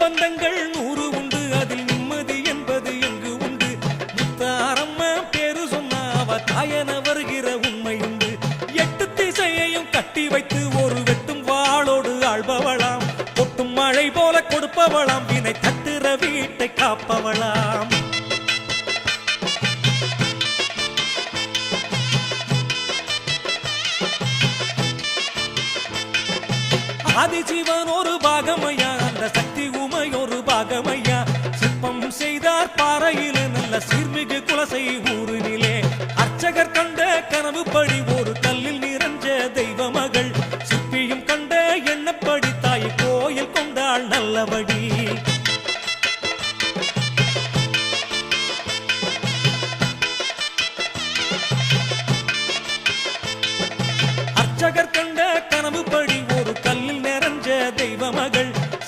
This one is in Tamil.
பந்தங்கள் 100 உண்டு, அதில் நிம்மதி என்பது எங்கு உண்டு. முத்தாரம்மா பேரு சொன்னா அவ தாயன வருகிற உண்மை உண்டு. 8 திசையையும் கட்டி வைத்து ஒரு வெட்டும் வாளோடு ஆள்பவளாம். கொட்டும் மழை போல கொடுப்பவளாம், வினை தட்டுற வீட்டை காப்பவளாம். ஆதிசிவன் ஒரு பாகமையா, அந்த சக்தி உமை ஒரு பாகமையா. சிற்பம் செய்தார் பாறையிலே, நல்ல சீர்மிகு குலசை ஊரினிலே. அர்ச்சகர் கண்ட கனவுப்படி ஒரு கல்லில் நிறைஞ்ச தெய்வ மகள். சிற்பியும் கண்ட எண்ணப்படி தாய் கோயில் கொண்டாள் நல்லபடி.